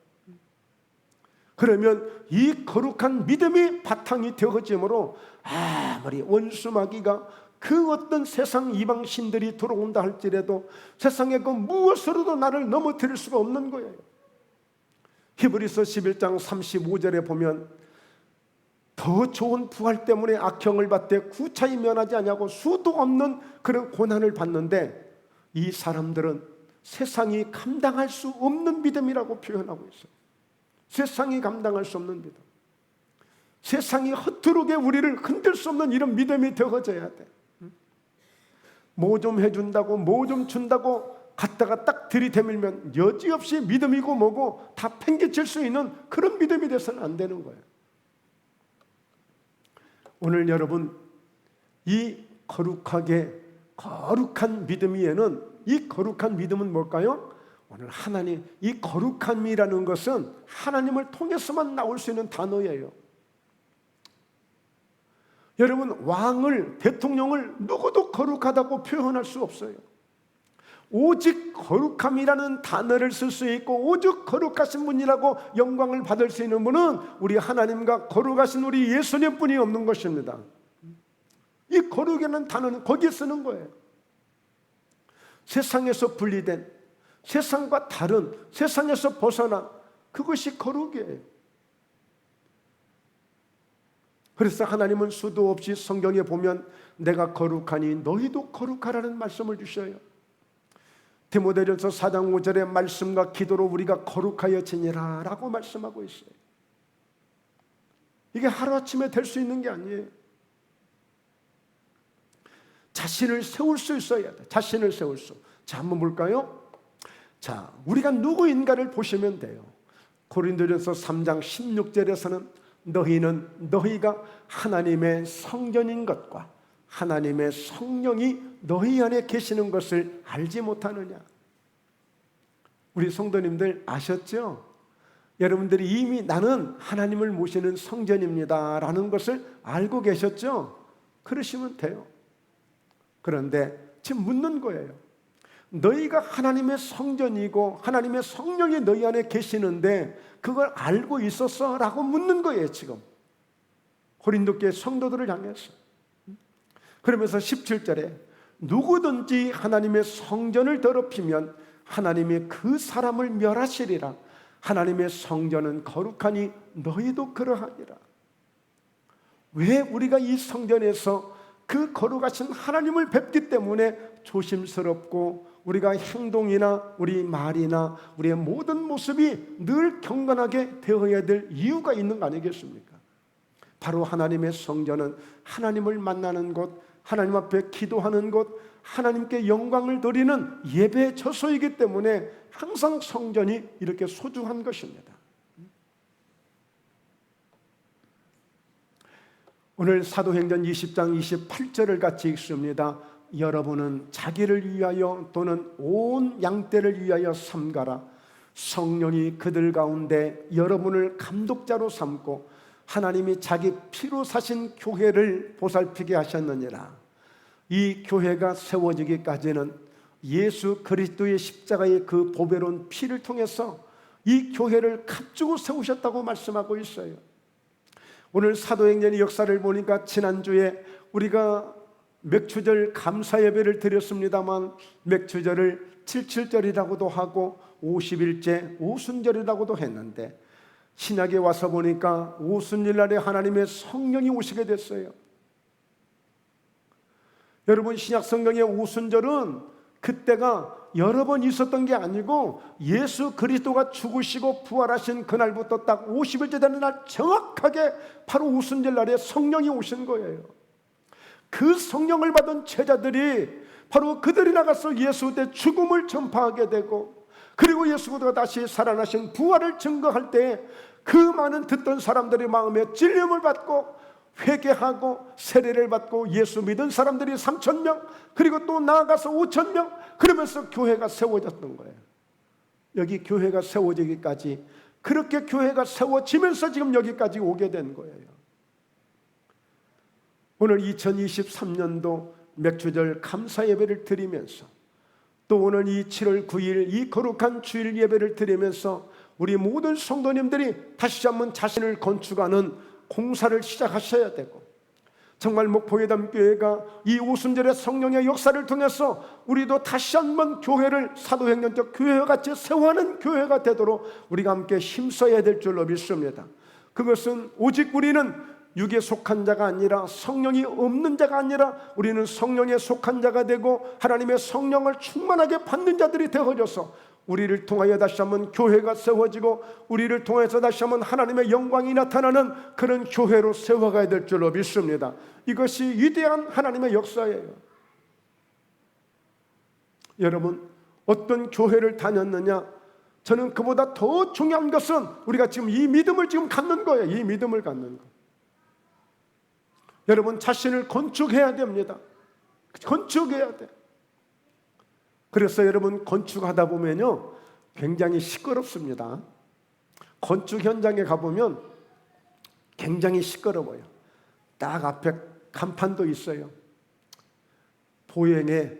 그러면 이 거룩한 믿음이 바탕이 되어지므로, 아무리 원수마귀가 그 어떤 세상 이방 신들이 들어온다 할지라도 세상의 그 무엇으로도 나를 넘어뜨릴 수가 없는 거예요. 히브리서 11장 35절에 보면, 더 좋은 부활 때문에 악형을 받되 구차히 면하지 아니하고 수도 없는 그런 고난을 받는데, 이 사람들은 세상이 감당할 수 없는 믿음이라고 표현하고 있어요. 세상이 감당할 수 없는 믿음, 세상이 허투루게 우리를 흔들 수 없는 이런 믿음이 되어져야 돼. 뭐 좀 해준다고, 뭐 좀 준다고 갖다가 딱 들이대밀면 여지없이 믿음이고 뭐고 다 팽개칠 수 있는 그런 믿음이 돼서는 안 되는 거예요. 오늘 여러분, 이 거룩한 믿음 위에는, 이 거룩한 믿음은 뭘까요? 오늘 하나님, 이 거룩함이라는 것은 하나님을 통해서만 나올 수 있는 단어예요. 여러분, 왕을, 대통령을 누구도 거룩하다고 표현할 수 없어요. 오직 거룩함이라는 단어를 쓸 수 있고, 오직 거룩하신 분이라고 영광을 받을 수 있는 분은 우리 하나님과 거룩하신 우리 예수님뿐이 없는 것입니다. 이 거룩이라는 단어는 거기에 쓰는 거예요. 세상에서 분리된, 세상과 다른, 세상에서 벗어난 그것이 거룩이에요. 그래서 하나님은 수도 없이 성경에 보면 내가 거룩하니 너희도 거룩하라는 말씀을 주셔요. 디모데전서 4장 5절의 말씀과 기도로 우리가 거룩하여지니라 라고 말씀하고 있어요. 이게 하루아침에 될 수 있는 게 아니에요. 자신을 세울 수 있어야 돼. 자신을 세울 수. 자, 한번 볼까요? 자, 우리가 누구인가를 보시면 돼요. 고린도전서 3장 16절에서는 너희가 하나님의 성전인 것과 하나님의 성령이 너희 안에 계시는 것을 알지 못하느냐. 우리 성도님들 아셨죠? 여러분들이 이미 나는 하나님을 모시는 성전입니다 라는 것을 알고 계셨죠? 그러시면 돼요. 그런데 지금 묻는 거예요. 너희가 하나님의 성전이고 하나님의 성령이 너희 안에 계시는데 그걸 알고 있었어? 라고 묻는 거예요. 지금 고린도 교회 성도들을 향해서. 그러면서 17절에 누구든지 하나님의 성전을 더럽히면 하나님이 그 사람을 멸하시리라. 하나님의 성전은 거룩하니 너희도 그러하니라. 왜 우리가 이 성전에서 그 거룩하신 하나님을 뵙기 때문에 조심스럽고 우리가 행동이나 우리 말이나 우리의 모든 모습이 늘 경건하게 되어야 될 이유가 있는 거 아니겠습니까? 바로 하나님의 성전은 하나님을 만나는 곳, 하나님 앞에 기도하는 곳, 하나님께 영광을 드리는 예배 처소이기 때문에 항상 성전이 이렇게 소중한 것입니다. 오늘 사도행전 20장 28절을 같이 읽습니다. 여러분은 자기를 위하여 또는 온 양떼를 위하여 삼가라. 성령이 그들 가운데 여러분을 감독자로 삼고 하나님이 자기 피로 사신 교회를 보살피게 하셨느니라. 이 교회가 세워지기까지는 예수 그리스도의 십자가의 그 보배로운 피를 통해서 이 교회를 갖추고 세우셨다고 말씀하고 있어요. 오늘 사도행전의 역사를 보니까 지난주에 우리가 맥추절 감사 예배를 드렸습니다만 맥추절을 77절이라고도 하고 50일째 오순절이라고도 했는데 신약에 와서 보니까 오순절 날에 하나님의 성령이 오시게 됐어요. 여러분, 신약 성경의 오순절은 그때가 여러 번 있었던 게 아니고 예수 그리스도가 죽으시고 부활하신 그날부터 딱 50일째 되는 날 정확하게 바로 오순절 날에 성령이 오신 거예요. 그 성령을 받은 제자들이 바로 그들이 나가서 예수 때 죽음을 전파하게 되고 그리고 예수 그리스도가 다시 살아나신 부활을 증거할 때 그 많은 듣던 사람들의 마음에 찔림을 받고 회개하고 세례를 받고 예수 믿은 사람들이 3,000명 그리고 또 나아가서 5,000명 그러면서 교회가 세워졌던 거예요. 여기 교회가 세워지기까지 그렇게 교회가 세워지면서 지금 여기까지 오게 된 거예요. 오늘 2023년도 맥추절 감사 예배를 드리면서 또 오늘 이 7월 9일 이 거룩한 주일 예배를 드리면서 우리 모든 성도님들이 다시 한번 자신을 건축하는 공사를 시작하셔야 되고 정말 목포예담교회가 이 오순절의 성령의 역사를 통해서 우리도 다시 한번 교회를 사도행전적 교회와 같이 세워하는 교회가 되도록 우리가 함께 힘써야 될 줄로 믿습니다. 그것은 오직 우리는 육에 속한 자가 아니라 성령이 없는 자가 아니라 우리는 성령에 속한 자가 되고 하나님의 성령을 충만하게 받는 자들이 되어져서 우리를 통하여 다시 한번 교회가 세워지고 우리를 통해서 다시 한번 하나님의 영광이 나타나는 그런 교회로 세워가야 될 줄로 믿습니다. 이것이 위대한 하나님의 역사예요. 여러분, 어떤 교회를 다녔느냐? 저는 그보다 더 중요한 것은 우리가 지금 이 믿음을 지금 갖는 거예요. 이 믿음을 갖는 거. 여러분, 자신을 건축해야 됩니다. 건축해야 돼. 그래서 여러분, 건축하다 보면요 굉장히 시끄럽습니다. 건축 현장에 가보면 굉장히 시끄러워요. 딱 앞에 간판도 있어요. 보행에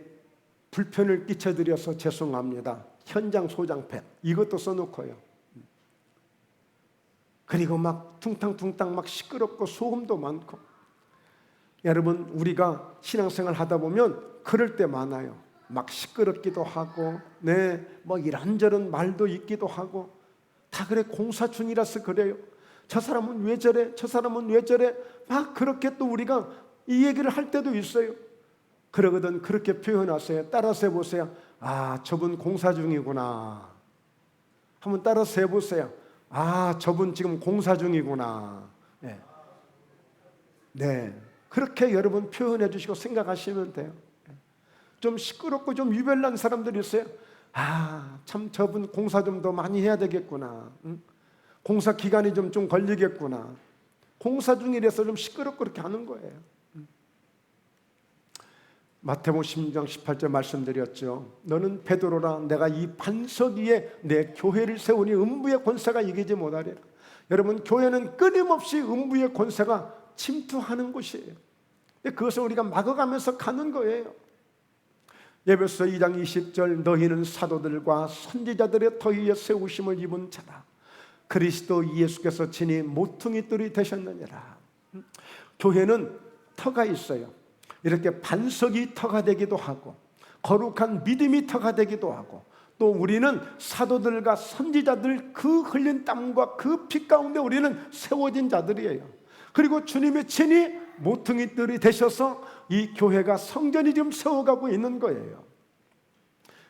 불편을 끼쳐드려서 죄송합니다. 현장 소장패 이것도 써놓고요. 그리고 막 퉁탕퉁탕 막 시끄럽고 소음도 많고. 여러분, 우리가 신앙생활 하다 보면 그럴 때 많아요. 막 시끄럽기도 하고, 뭐 이런저런 말도 있기도 하고, 다 그래 공사 중이라서 그래요. 저 사람은 왜 저래? 저 사람은 왜 저래? 막 그렇게 또 우리가 이 얘기를 할 때도 있어요. 그러거든 그렇게 표현하세요. 따라서 해보세요. 아, 저분 공사 중이구나. 한번 따라서 해보세요. 아, 저분 지금 공사 중이구나. 네. 그렇게 여러분 표현해 주시고 생각하시면 돼요. 좀 시끄럽고 좀 유별난 사람들이 있어요. 아, 참 저분 공사 좀 더 많이 해야 되겠구나. 공사 기간이 좀 걸리겠구나. 공사 중이라서 좀 시끄럽고 그렇게 하는 거예요. 마태복음 16장 18절 말씀드렸죠. 너는 베드로라. 내가 이 반석 위에 내 교회를 세우니 음부의 권세가 이기지 못하리라. 여러분, 교회는 끊임없이 음부의 권세가 침투하는 곳이에요. 그것을 우리가 막아가면서 가는 거예요. 에베소 2장 20절 너희는 사도들과 선지자들의 터 위에 세우심을 입은 자라. 그리스도 예수께서 친히 모퉁이 돌이 되셨느니라. 교회는 터가 있어요. 이렇게 반석이 터가 되기도 하고 거룩한 믿음이 터가 되기도 하고, 또 우리는 사도들과 선지자들 그 흘린 땀과 그 피 가운데 우리는 세워진 자들이에요. 그리고 주님의 친히 모퉁이들이 되셔서 이 교회가 성전이 지금 세워가고 있는 거예요.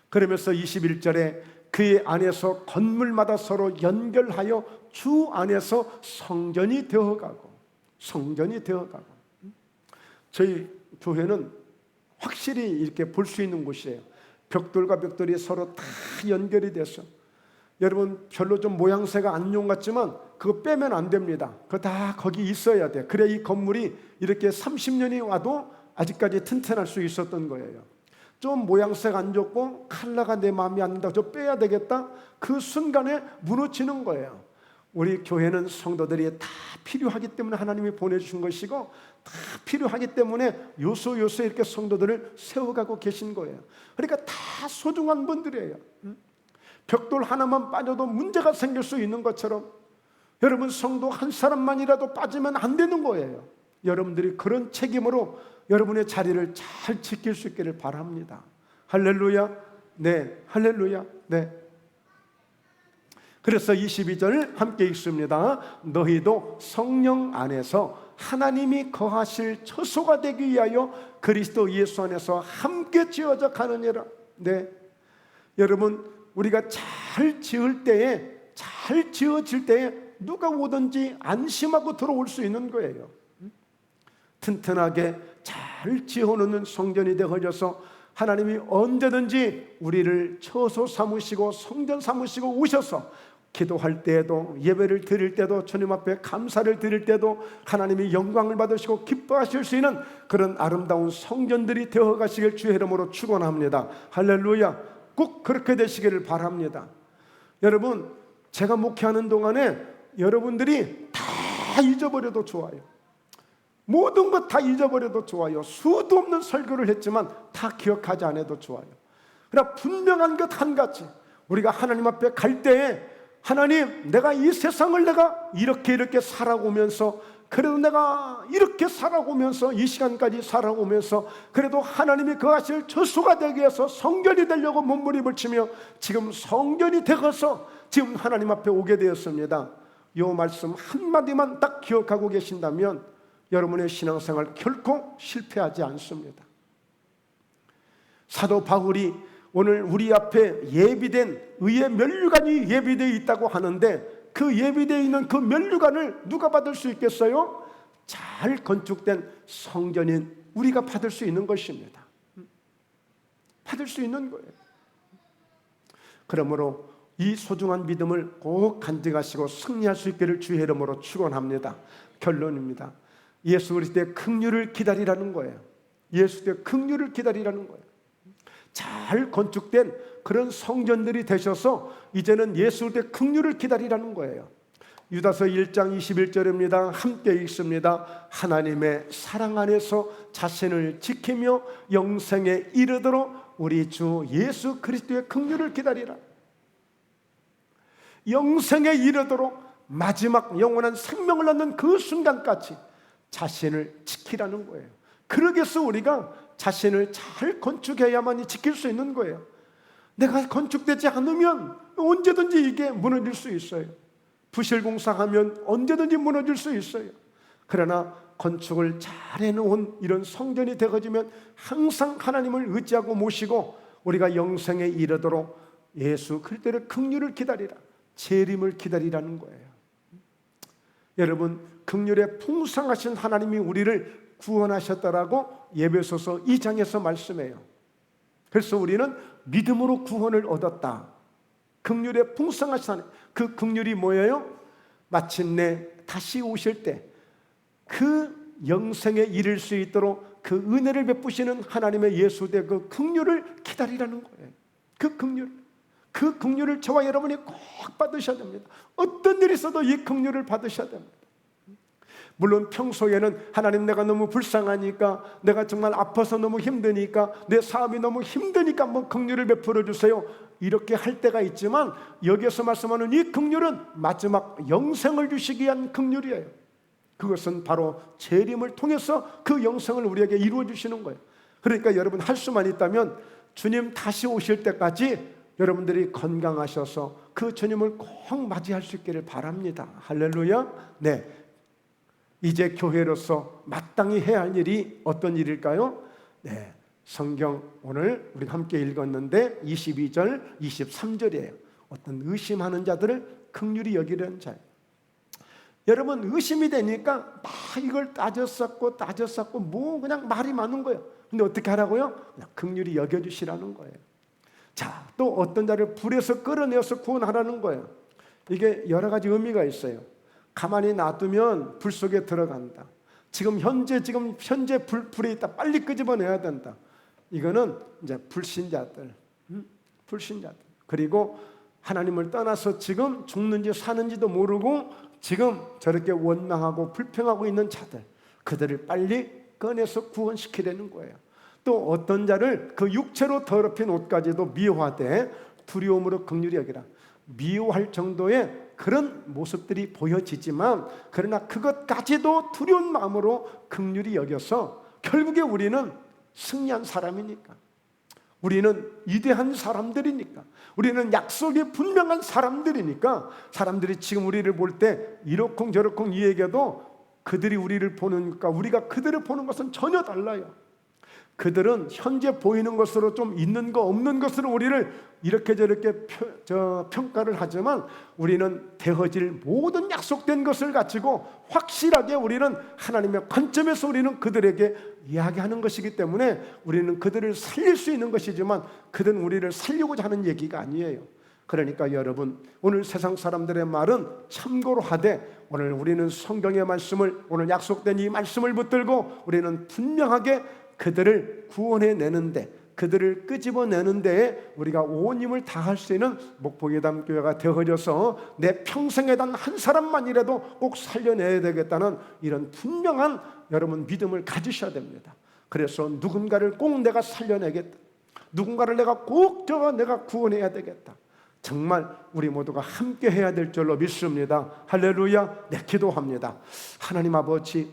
그러면서 21절에 그의 안에서 건물마다 서로 연결하여 주 안에서 성전이 되어가고, 성전이 되어가고. 저희 교회는 확실히 이렇게 볼 수 있는 곳이에요. 벽돌과 벽돌이 서로 다 연결이 돼서, 여러분 별로 좀 모양새가 안 좋은 것 같지만 그거 빼면 안 됩니다. 그거 다 거기 있어야 돼. 그래야 이 건물이 이렇게 30년이 와도 아직까지 튼튼할 수 있었던 거예요. 좀 모양새가 안 좋고 컬러가 내 마음에 안 든다, 저 빼야 되겠다, 그 순간에 무너지는 거예요. 우리 교회는 성도들이 다 필요하기 때문에 하나님이 보내주신 것이고, 다 필요하기 때문에 요소 이렇게 성도들을 세워가고 계신 거예요. 그러니까 다 소중한 분들이에요. 벽돌 하나만 빠져도 문제가 생길 수 있는 것처럼 여러분 성도 한 사람만이라도 빠지면 안 되는 거예요. 여러분들이 그런 책임으로 여러분의 자리를 잘 지킬 수 있기를 바랍니다. 할렐루야. 네, 할렐루야. 네. 그래서 22절 함께 읽습니다. 너희도 성령 안에서 하나님이 거하실 처소가 되기 위하여 그리스도 예수 안에서 함께 지어져 가느니라. 네, 여러분 우리가 잘 지을 때에, 잘 지어질 때에 누가 오든지 안심하고 들어올 수 있는 거예요. 튼튼하게 잘 지어놓는 성전이 되어져서 하나님이 언제든지 우리를 처소 삼으시고 성전 삼으시고 오셔서 기도할 때에도, 예배를 드릴 때도, 주님 앞에 감사를 드릴 때도 하나님이 영광을 받으시고 기뻐하실 수 있는 그런 아름다운 성전들이 되어가시길 주의 이름으로 축원합니다. 할렐루야. 꼭 그렇게 되시기를 바랍니다. 여러분, 제가 목회하는 동안에 여러분들이 다 잊어버려도 좋아요. 모든 것 다 잊어버려도 좋아요. 수도 없는 설교를 했지만 다 기억하지 않아도 좋아요. 그러나 분명한 것 한 가지, 우리가 하나님 앞에 갈 때에 하나님, 내가 이 세상을 내가 이렇게 살아오면서, 그래도 내가 이렇게 살아오면서, 이 시간까지 살아오면서 그래도 하나님이 거하실 처소가 되기 위해서 성전이 되려고 몸부림을 치며 지금 성전이 되어서 지금 하나님 앞에 오게 되었습니다. 이 말씀 한마디만 딱 기억하고 계신다면 여러분의 신앙생활 결코 실패하지 않습니다. 사도 바울이 오늘 우리 앞에 예비된 의의 면류관이 예비되어 있다고 하는데, 그 예비되어 있는 그 면류관을 누가 받을 수 있겠어요? 잘 건축된 성전인 우리가 받을 수 있는 것입니다. 받을 수 있는 거예요. 그러므로 이 소중한 믿음을 꼭 간직하시고 승리할 수 있기를 주의 이름으로 축원합니다. 결론입니다. 예수 그리스도의 긍휼을 기다리라는 거예요. 예수 그리스도의 긍휼을 기다리라는 거예요. 잘 건축된 그런 성전들이 되셔서 이제는 예수 그리스도의 긍휼을 기다리라는 거예요. 유다서 1장 21절입니다. 함께 읽습니다. 하나님의 사랑 안에서 자신을 지키며 영생에 이르도록 우리 주 예수 그리스도의 긍휼을 기다리라. 영생에 이르도록, 마지막 영원한 생명을 얻는 그 순간까지 자신을 지키라는 거예요. 그러기 위해서 우리가 자신을 잘 건축해야만이 지킬 수 있는 거예요. 내가 건축되지 않으면 언제든지 이게 무너질 수 있어요. 부실공사하면 언제든지 무너질 수 있어요. 그러나 건축을 잘 해놓은 이런 성전이 되어지면 항상 하나님을 의지하고 모시고 우리가 영생에 이르도록 예수 그리스도의 긍휼을 기다리라, 재림을 기다리라는 거예요. 여러분, 긍휼에 풍성하신 하나님이 우리를 구원하셨다라고 에베소서 2장에서 말씀해요. 그래서 우리는 믿음으로 구원을 얻었다. 긍휼에 풍성하신 하나님, 그 긍휼이 뭐예요? 마침내 다시 오실 때 그 영생에 이를 수 있도록 그 은혜를 베푸시는 하나님의 예수의 그 긍휼을 기다리라는 거예요. 그 긍휼을 저와 여러분이 꼭 받으셔야 됩니다. 어떤 일이 있어도 이 긍휼을 받으셔야 됩니다. 물론 평소에는 하나님, 내가 너무 불쌍하니까, 내가 정말 아파서 너무 힘드니까, 내 삶이 너무 힘드니까 뭐 긍휼을 베풀어 주세요, 이렇게 할 때가 있지만, 여기에서 말씀하는 이 긍휼은 마지막 영생을 주시기 위한 긍휼이에요. 그것은 바로 재림을 통해서 그 영생을 우리에게 이루어 주시는 거예요. 그러니까 여러분 할 수만 있다면 주님 다시 오실 때까지 여러분들이 건강하셔서 그 주님을 꼭 맞이할 수 있기를 바랍니다. 할렐루야. 네, 이제 교회로서 마땅히 해야 할 일이 어떤 일일까요? 네, 성경 오늘 우리 함께 읽었는데 22절 23절이에요 어떤 의심하는 자들을 긍휼히 여기려는 자예요. 여러분 의심이 되니까 막 이걸 따졌었고 뭐 그냥 말이 많은 거예요. 근데 어떻게 하라고요? 그냥 긍휼히 여겨주시라는 거예요. 자, 또 어떤 자를 불에서 끌어내어서 구원하라는 거예요. 이게 여러 가지 의미가 있어요. 가만히 놔두면 불 속에 들어간다. 지금 현재 불에 있다. 빨리 끄집어내야 된다. 이거는 이제 불신자들. 그리고 하나님을 떠나서 지금 죽는지 사는지도 모르고 지금 저렇게 원망하고 불평하고 있는 자들, 그들을 빨리 꺼내서 구원시키려는 거예요. 또 어떤 자를 그 육체로 더럽힌 옷까지도 미워하되 두려움으로 긍휼히 여기라. 미워할 정도의 그런 모습들이 보여지지만 그러나 그것까지도 두려운 마음으로 긍휼히 여겨서 결국에 우리는 승리한 사람이니까, 우리는 위대한 사람들이니까, 우리는 약속이 분명한 사람들이니까 사람들이 지금 우리를 볼 때 이러쿵저러쿵 이 얘기해도 그들이 우리를 보니까 우리가 그들을 보는 것은 전혀 달라요. 그들은 현재 보이는 것으로 좀 있는 거 없는 것으로 우리를 이렇게 저렇게 평가를 하지만 우리는 되어질 모든 약속된 것을 가지고 확실하게 우리는 하나님의 관점에서 우리는 그들에게 이야기하는 것이기 때문에 우리는 그들을 살릴 수 있는 것이지만 그들은 우리를 살리고자 하는 얘기가 아니에요. 그러니까 여러분 오늘 세상 사람들의 말은 참고로 하되 오늘 우리는 성경의 말씀을, 오늘 약속된 이 말씀을 붙들고 우리는 분명하게 그들을 구원해내는데, 그들을 끄집어내는 데에 우리가 온 힘을 다할 수 있는 목포예담 교회가 되어져서 내 평생에 단 한 사람만이라도 꼭 살려내야 되겠다는 이런 분명한 여러분 믿음을 가지셔야 됩니다. 그래서 누군가를 꼭 내가 살려내겠다, 누군가를 내가 구원해야 되겠다, 정말 우리 모두가 함께 해야 될 줄로 믿습니다. 할렐루야. 네, 기도합니다. 하나님 아버지,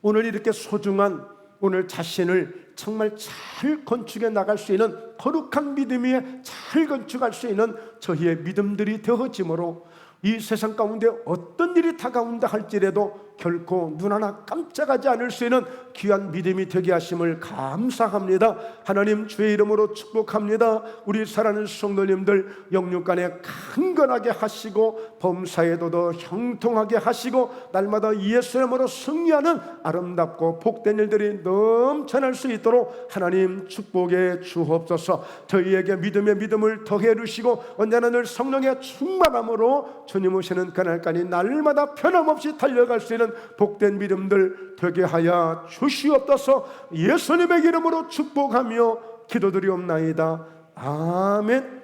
오늘 이렇게 소중한 오늘 자신을 정말 잘 건축해 나갈 수 있는 거룩한 믿음 위에 잘 건축할 수 있는 저희의 믿음들이 되어짐으로 이 세상 가운데 어떤 일이 다가온다 할지라도 결코 눈 하나 깜짝하지 않을 수 있는 귀한 믿음이 되게 하심을 감사합니다. 하나님 주의 이름으로 축복합니다. 우리 사랑하는 성도님들 영육간에 강건하게 하시고 범사에도 더 형통하게 하시고 날마다 예수의 이름으로 승리하는 아름답고 복된 일들이 넘쳐날 수 있도록 하나님 축복해 주옵소서. 저희에게 믿음의 믿음을 더해 주시고 언제나 늘 성령의 충만함으로 주님 오시는 그날까지 날마다 변함없이 달려갈 수 있는 복된 믿음들 되게 하여 주시옵소서. 예수님의 이름으로 축복하며 기도드리옵나이다. 아멘.